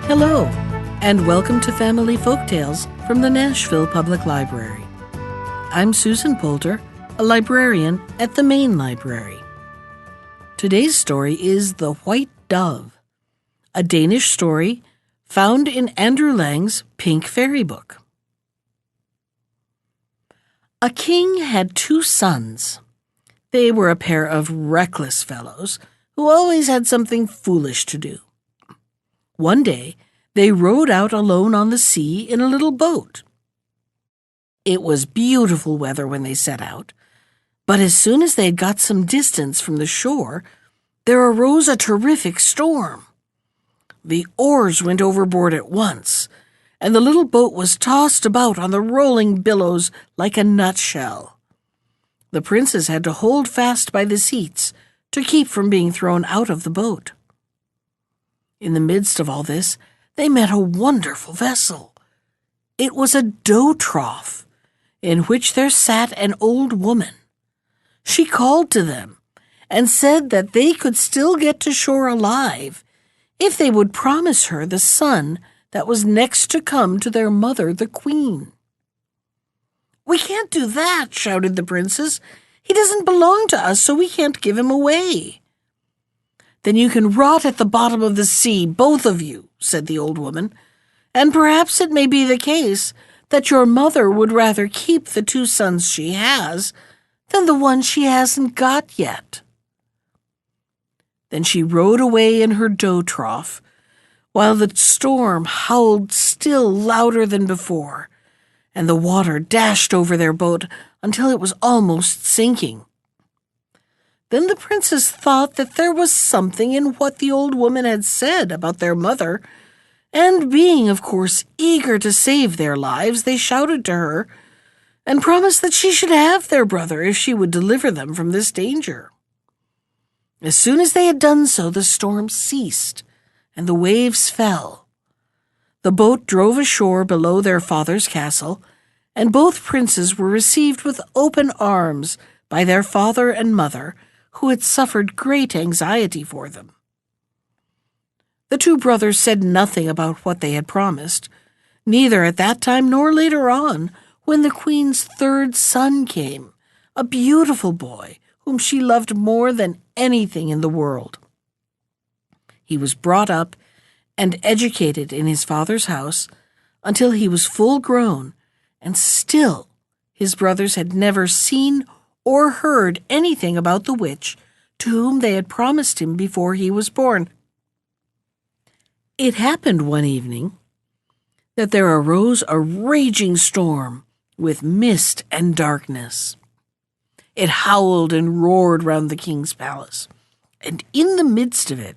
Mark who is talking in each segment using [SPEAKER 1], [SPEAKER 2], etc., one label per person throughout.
[SPEAKER 1] Hello, and welcome to Family Folktales from the Nashville Public Library. I'm Susan Poulter, a librarian at the Main Library. Today's story is The White Dove, a Danish story found in Andrew Lang's Pink Fairy Book. A king had 2 sons. They were a pair of reckless fellows who always had something foolish to do. One day, they rowed out alone on the sea in a little boat. It was beautiful weather when they set out, but as soon as they had got some distance from the shore, there arose a terrific storm. The oars went overboard at once, and the little boat was tossed about on the rolling billows like a nutshell. The princes had to hold fast by the seats to keep from being thrown out of the boat. In the midst of all this, they met a wonderful vessel. It was a dough trough, in which there sat an old woman. She called to them and said that they could still get to shore alive if they would promise her the son that was next to come to their mother, the queen. "We can't do that," shouted the princes. "He doesn't belong to us, so we can't give him away." "Then you can rot at the bottom of the sea, both of you," said the old woman, "and perhaps it may be the case that your mother would rather keep the 2 sons she has than the one she hasn't got yet." Then she rowed away in her dough trough, while the storm howled still louder than before, and the water dashed over their boat until it was almost sinking. Then the princes thought that there was something in what the old woman had said about their mother, and being, of course, eager to save their lives, they shouted to her and promised that she should have their brother if she would deliver them from this danger. As soon as they had done so, the storm ceased, and the waves fell. The boat drove ashore below their father's castle, and both princes were received with open arms by their father and mother, who had suffered great anxiety for them. The 2 brothers said nothing about what they had promised, neither at that time nor later on, when the queen's 3rd son came, a beautiful boy whom she loved more than anything in the world. He was brought up and educated in his father's house until he was full grown, and still his brothers had never seen or heard anything about the witch to whom they had promised him before he was born. It happened one evening that there arose a raging storm with mist and darkness. It howled and roared round the king's palace, and in the midst of it,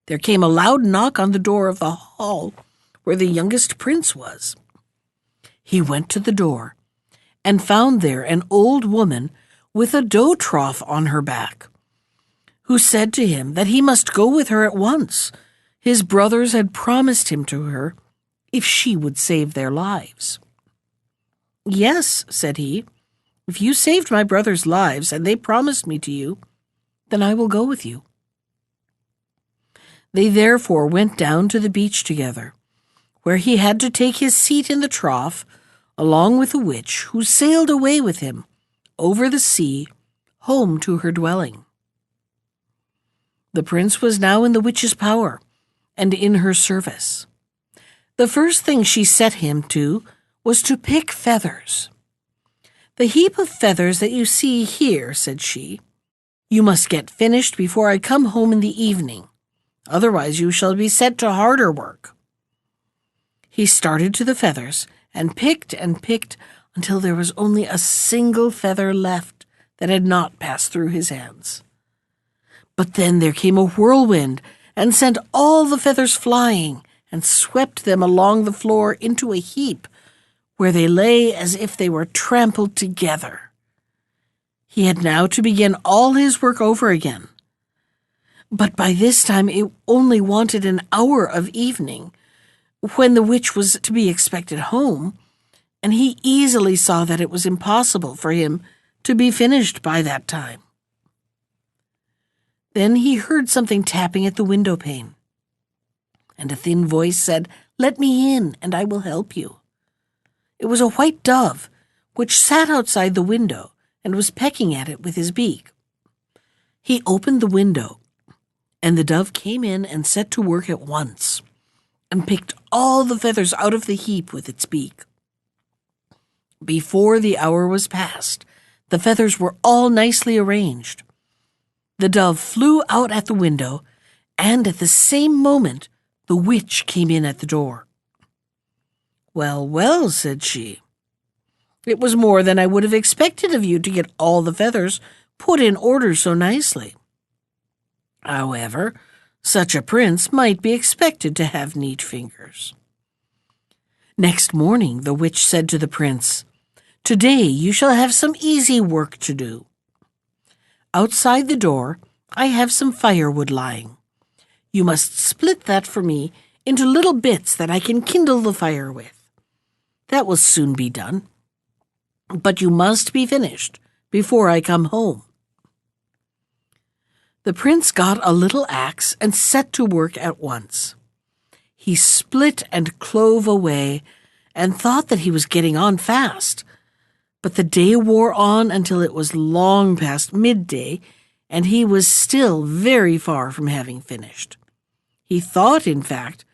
[SPEAKER 1] there came a loud knock on the door of the hall where the youngest prince was. He went to the door and found there an old woman with a dough trough on her back, who said to him that he must go with her at once. His brothers had promised him to her if she would save their lives. "Yes," said he, "if you saved my brothers' lives and they promised me to you, then I will go with you." They therefore went down to the beach together, where he had to take his seat in the trough along with the witch, who sailed away with him over the sea home to her dwelling. The prince was now in the witch's power and in her service. The first thing she set him to was to pick feathers. "The heap of feathers that you see here," said she, "you must get finished before I come home in the evening. Otherwise you shall be set to harder work." He started to the feathers and picked until there was only a single feather left that had not passed through his hands. But then there came a whirlwind and sent all the feathers flying and swept them along the floor into a heap, where they lay as if they were trampled together. He had now to begin all his work over again. But by this time it only wanted an hour of evening, when the witch was to be expected home, and he easily saw that it was impossible for him to be finished by that time. Then he heard something tapping at the window pane. and a thin voice said, "Let me in, and I will help you." It was a white dove, which sat outside the window and was pecking at it with his beak. He opened the window, and the dove came in and set to work at once, and picked all the feathers out of the heap with its beak. Before the hour was past, the feathers were all nicely arranged. The dove flew out at the window, and at the same moment the witch came in at the door. "Well, well," said she, "it was more than I would have expected of you to get all the feathers put in order so nicely. However, such a prince might be expected to have neat fingers." Next morning the witch said to the prince, "Today you shall have some easy work to do. Outside the door I have some firewood lying. You must split that for me into little bits that I can kindle the fire with. That will soon be done. But you must be finished before I come home." The prince got a little axe and set to work at once. He split and clove away and thought that he was getting on fast. But the day wore on until it was long past midday, and he was still very far from having finished. He thought, in fact,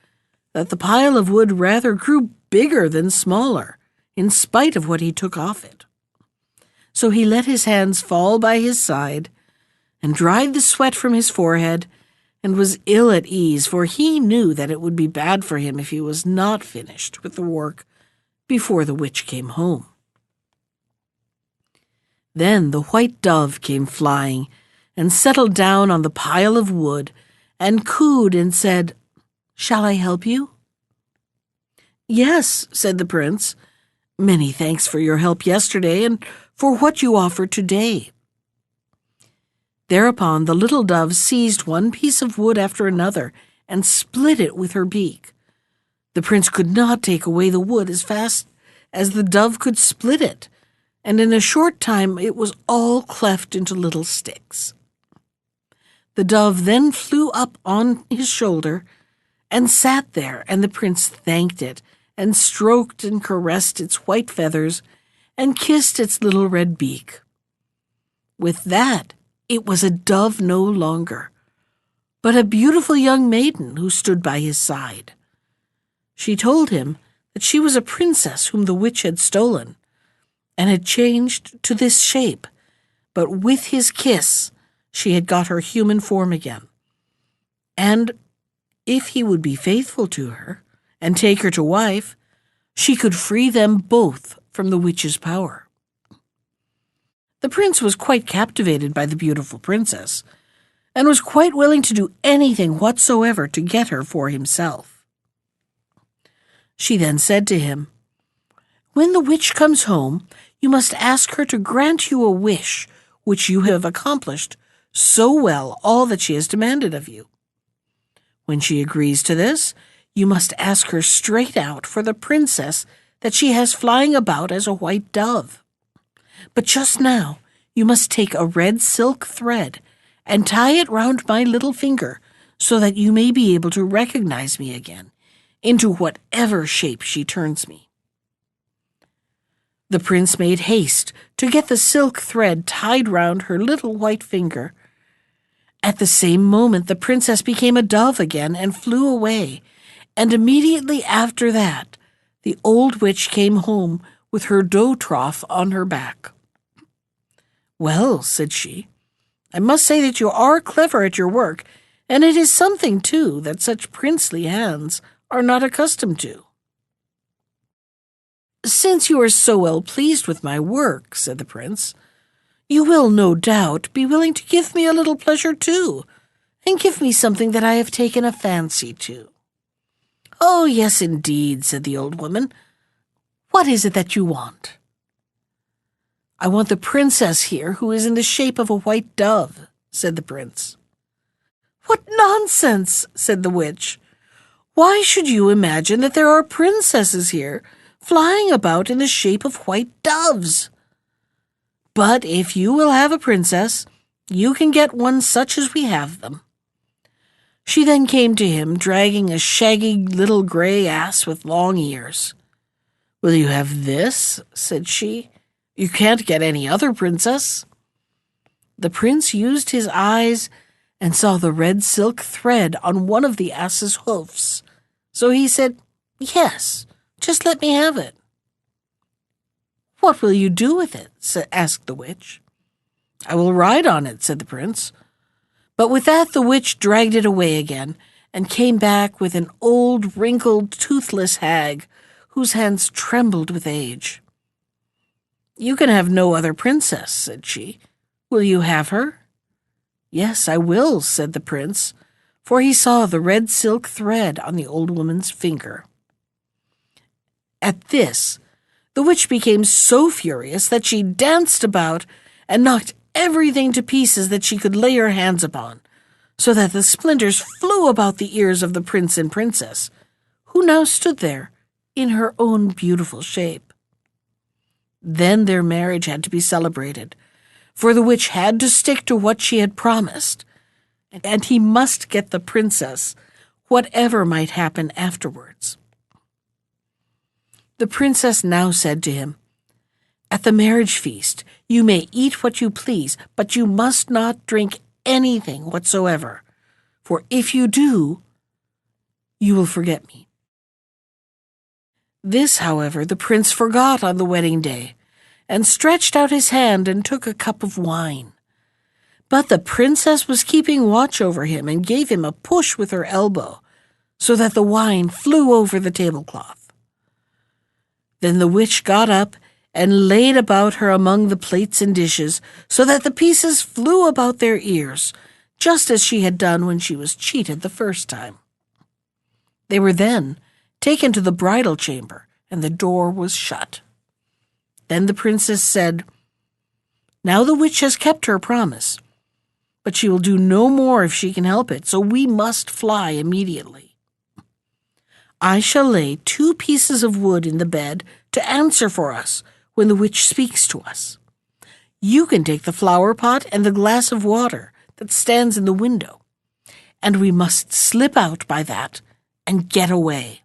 [SPEAKER 1] that the pile of wood rather grew bigger than smaller, in spite of what he took off it. So he let his hands fall by his side and dried the sweat from his forehead, and was ill at ease, for he knew that it would be bad for him if he was not finished with the work before the witch came home. Then the white dove came flying and settled down on the pile of wood and cooed and said, "Shall I help you?" "Yes," said the prince. "Many thanks for your help yesterday and for what you offer today." Thereupon the little dove seized one piece of wood after another and split it with her beak. The prince could not take away the wood as fast as the dove could split it, and in a short time it was all cleft into little sticks. The dove then flew up on his shoulder and sat there, and the prince thanked it and stroked and caressed its white feathers and kissed its little red beak. With that, it was a dove no longer, but a beautiful young maiden who stood by his side. She told him that she was a princess whom the witch had stolen, and had changed to this shape, but with his kiss she had got her human form again. And if he would be faithful to her and take her to wife, she could free them both from the witch's power. The prince was quite captivated by the beautiful princess, and was quite willing to do anything whatsoever to get her for himself. She then said to him, "When the witch comes home, you must ask her to grant you a wish which you have accomplished so well all that she has demanded of you. When she agrees to this, you must ask her straight out for the princess that she has flying about as a white dove. But just now you must take a red silk thread and tie it round my little finger so that you may be able to recognize me again, into whatever shape she turns me." The prince made haste to get the silk thread tied round her little white finger. At the same moment the princess became a dove again and flew away, and immediately after that the old witch came home with her dough trough on her back. "Well," said she, "I must say that you are clever at your work, and it is something, too, that such princely hands are not accustomed to." "Since you are so well pleased with my work," said the prince, "you will, no doubt, be willing to give me a little pleasure, too, and give me something that I have taken a fancy to." "Oh, yes, indeed," said the old woman. "What is it that you want?" "I want the princess here who is in the shape of a white dove," said the prince. "What nonsense!" said the witch. "Why should you imagine that there are princesses here flying about in the shape of white doves? But if you will have a princess, you can get one such as we have them. She then came to him, dragging a shaggy little gray ass with long ears. "Will you have this?" said she. "You can't get any other princess." The prince used his eyes and saw the red silk thread on one of the ass's hoofs. So he said, "Yes, just let me have it." "What will you do with it?" asked the witch. "I will ride on it," said the prince. But with that the witch dragged it away again, and came back with an old, wrinkled, toothless hag, whose hands trembled with age. "You can have no other princess," said she. "Will you have her?" "Yes, I will," said the prince, for he saw the red silk thread on the old woman's finger. At this, the witch became so furious that she danced about and knocked everything to pieces that she could lay her hands upon, so that the splinters flew about the ears of the prince and princess, who now stood there in her own beautiful shape. Then their marriage had to be celebrated, for the witch had to stick to what she had promised, and he must get the princess, whatever might happen afterwards. The princess now said to him, "At the marriage feast, you may eat what you please, but you must not drink anything whatsoever, for if you do, you will forget me." This, however, the prince forgot on the wedding day, and stretched out his hand and took a cup of wine. But the princess was keeping watch over him and gave him a push with her elbow, so that the wine flew over the tablecloth. Then the witch got up and laid about her among the plates and dishes, so that the pieces flew about their ears, just as she had done when she was cheated the first time. They were then taken to the bridal chamber, and the door was shut. Then the princess said, "Now the witch has kept her promise, but she will do no more if she can help it, so we must fly immediately. I shall lay 2 pieces of wood in the bed to answer for us when the witch speaks to us. You can take the flower pot and the glass of water that stands in the window, and we must slip out by that and get away."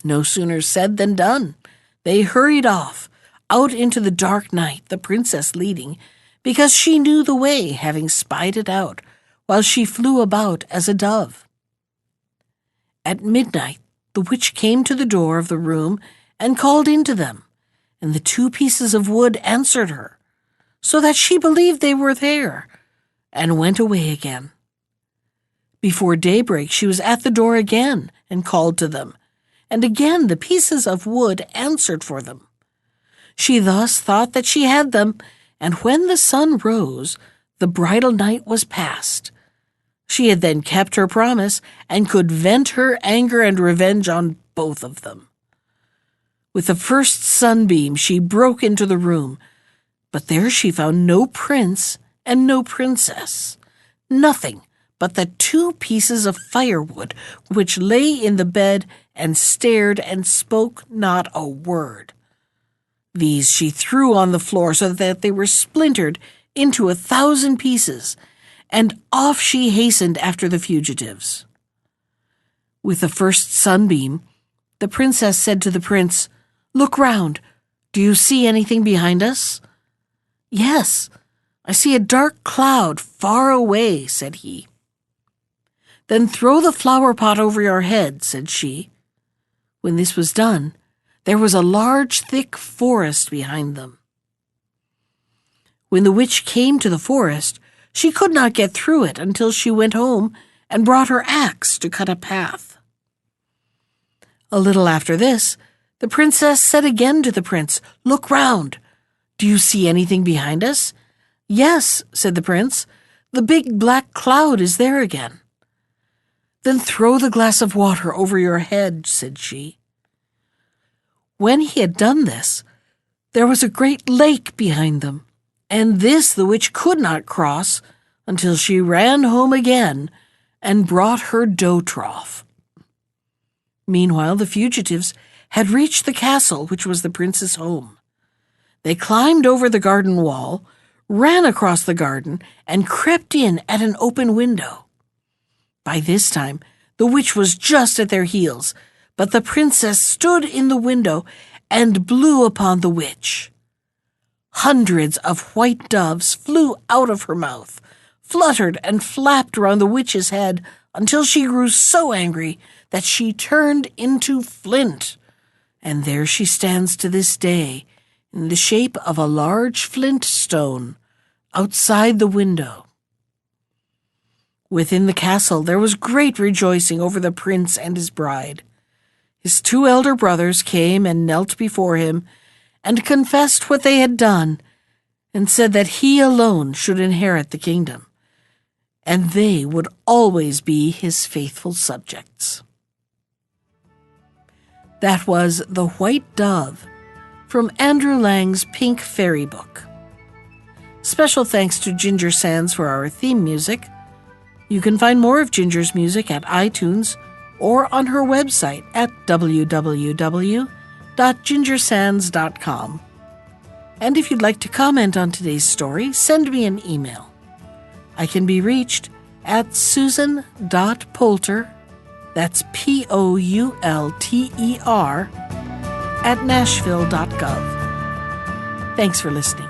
[SPEAKER 1] No sooner said than done. They hurried off, out into the dark night, the princess leading, because she knew the way, having spied it out, while she flew about as a dove. At midnight, the witch came to the door of the room and called into them, and the 2 pieces of wood answered her, so that she believed they were there, and went away again. Before daybreak she was at the door again and called to them, and again the pieces of wood answered for them. She thus thought that she had them, and when the sun rose, the bridal night was past. She had then kept her promise, and could vent her anger and revenge on both of them. With the first sunbeam she broke into the room, but there she found no prince and no princess, nothing but the 2 pieces of firewood which lay in the bed and stared and spoke not a word. These she threw on the floor so that they were splintered into 1,000 pieces, and off she hastened after the fugitives. With the first sunbeam, the princess said to the prince, "Look round. Do you see anything behind us?" "Yes, I see a dark cloud far away," said he. "Then throw the flower pot over your head," said she. When this was done, there was a large, thick forest behind them. When the witch came to the forest, she could not get through it until she went home and brought her axe to cut a path. A little after this, the princess said again to the prince, "Look round. Do you see anything behind us?" "Yes," said the prince. "The big black cloud is there again." "Then throw the glass of water over your head," said she. When he had done this, there was a great lake behind them, and this the witch could not cross until she ran home again and brought her dough trough. Meanwhile, the fugitives had reached the castle, which was the prince's home. They climbed over the garden wall, ran across the garden, and crept in at an open window. By this time, the witch was just at their heels, but the princess stood in the window and blew upon the witch. Hundreds of white doves flew out of her mouth, fluttered and flapped around the witch's head until she grew so angry that she turned into flint. And there she stands to this day, in the shape of a large flint stone, outside the window. Within the castle there was great rejoicing over the prince and his bride. His 2 elder brothers came and knelt before him, and confessed what they had done, and said that he alone should inherit the kingdom, and they would always be his faithful subjects. That was The White Dove from Andrew Lang's Pink Fairy Book. Special thanks to Ginger Sands for our theme music. You can find more of Ginger's music at iTunes or on her website at www.gingersands.com. And if you'd like to comment on today's story, send me an email. I can be reached at susan.poulter, that's Poulter, at nashville.gov. Thanks for listening.